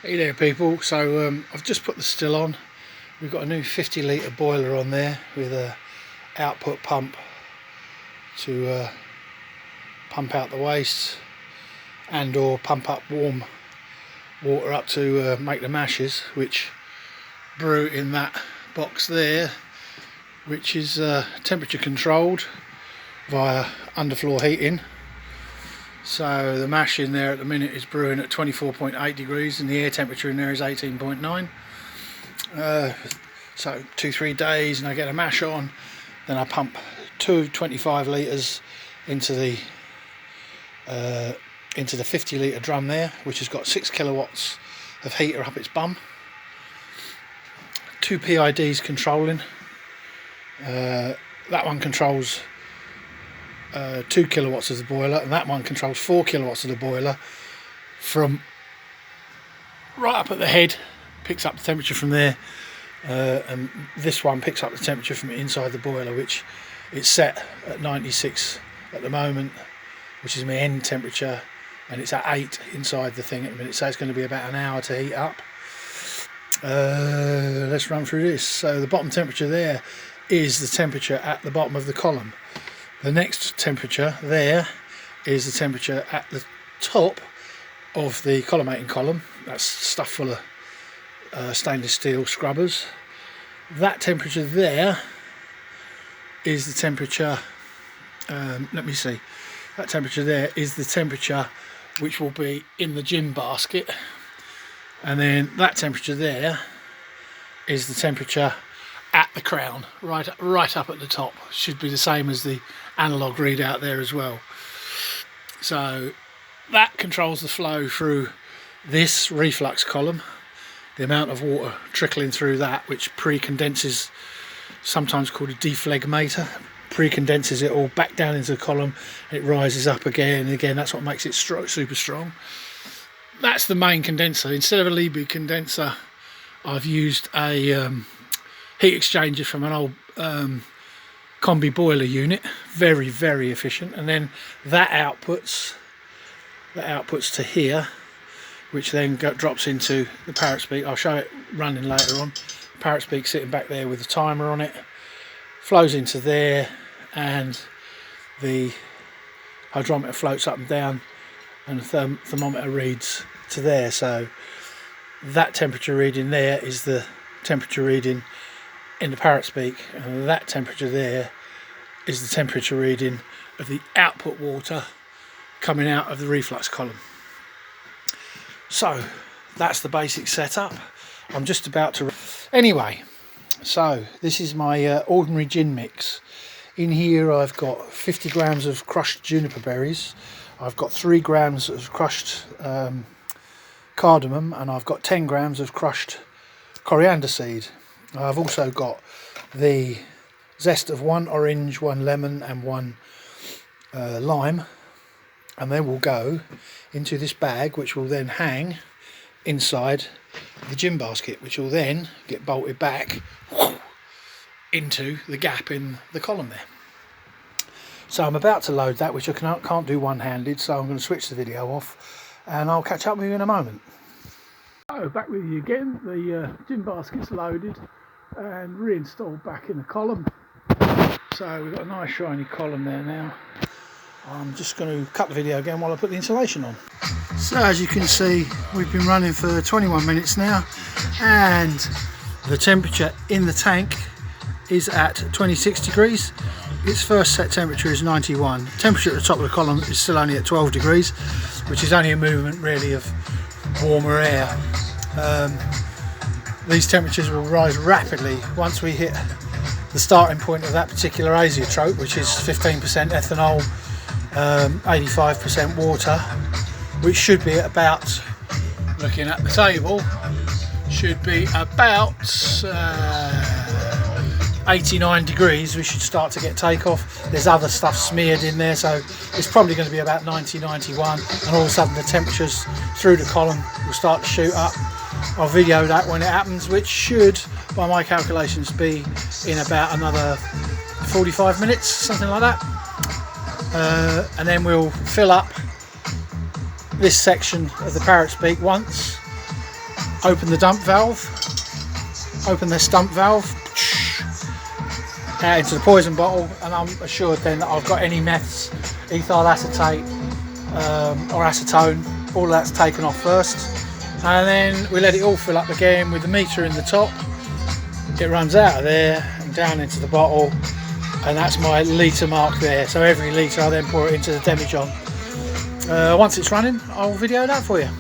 Hey there people, so I've just put the still on. We've got a new 50 litre boiler on there with a output pump to pump out the waste and or pump up warm water up to make the mashes, which brew in that box there, which is temperature controlled via underfloor heating. So the mash in there at the minute is brewing at 24.8 degrees and the air temperature in there is 18.9. So 2-3 days and I get a mash on, then I pump 25 litres into the 50 litre drum there, which has got 6 kilowatts of heater up its bum. 2 PIDs controlling. That one controls 2 kilowatts of the boiler, and that one controls 4 kilowatts of the boiler from right up at the head, picks up the temperature from there, and this one picks up the temperature from inside the boiler, which it's set at 96 at the moment, which is my end temperature, and it's at 8 inside the thing at the minute, so it's going to be about an hour to heat up. Let's run through this. So the bottom temperature there is the temperature at the bottom of the column. The next temperature there is the temperature at the top of the collimating column. That's stuffed full of stainless steel scrubbers. That temperature there is the temperature, let me see, that temperature there is the temperature which will be in the gym basket, and then that temperature there is the temperature at the crown, right up at the top. Should be the same as the analog readout there as well. So that controls the flow through this reflux column, the amount of water trickling through that, which pre-condenses, sometimes called a deflegmator, pre-condenses it all back down into the column. It rises up again and again. That's what makes it super strong. That's the main condenser. Instead of a Liebherr condenser, I've used a heat exchanger from an old combi boiler unit. Very efficient. And then that outputs to here, which then drops into the Parrot Speak. I'll show it running later on. Parrot Speak sitting back there with the timer on it, flows into there, and the hydrometer floats up and down, and the thermometer reads to there. So that temperature reading there is the temperature reading in the Parrot Speak, and that temperature there is the temperature reading of the output water coming out of the reflux column. So that's the basic setup. I'm just about to anyway, so this is my ordinary gin mix. In here I've got 50 grams of crushed juniper berries, I've got 3 grams of crushed cardamom, and I've got 10 grams of crushed coriander seed. I've also got the zest of 1 orange, 1 lemon and 1 lime, and they will go into this bag, which will then hang inside the gym basket, which will then get bolted back into the gap in the column there. So I'm about to load that, which I can't do one-handed, so I'm going to switch the video off and I'll catch up with you in a moment. So back with you again. The gym basket's loaded and reinstalled back in the column, so we've got a nice shiny column there now. I'm just going to cut the video again while I put the insulation on. So as you can see, we've been running for 21 minutes now, and the temperature in the tank is at 26 degrees. Its first set temperature is 91. Temperature at the top of the column is still only at 12 degrees, which is only a movement really of warmer air. These temperatures will rise rapidly once we hit the starting point of that particular azeotrope, which is 15% ethanol, 85% water, which should be at about, looking at the table, should be about 89 degrees. We should start to get takeoff. There's other stuff smeared in there, so it's probably going to be about 90, 91, and all of a sudden the temperatures through the column will start to shoot up. I'll video that when it happens, which should, by my calculations, be in about another 45 minutes, something like that. And then we'll fill up this section of the Parrot Speak once, open the dump valve, open the stump valve, out into the poison bottle, and I'm assured then that I've got any meths, ethyl acetate or acetone, all of that's taken off first, and then we let it all fill up again with the meter in the top. It runs out of there and down into the bottle, and that's my litre mark there. So every litre I then pour it into the demijohn. Once it's running, I'll video that for you.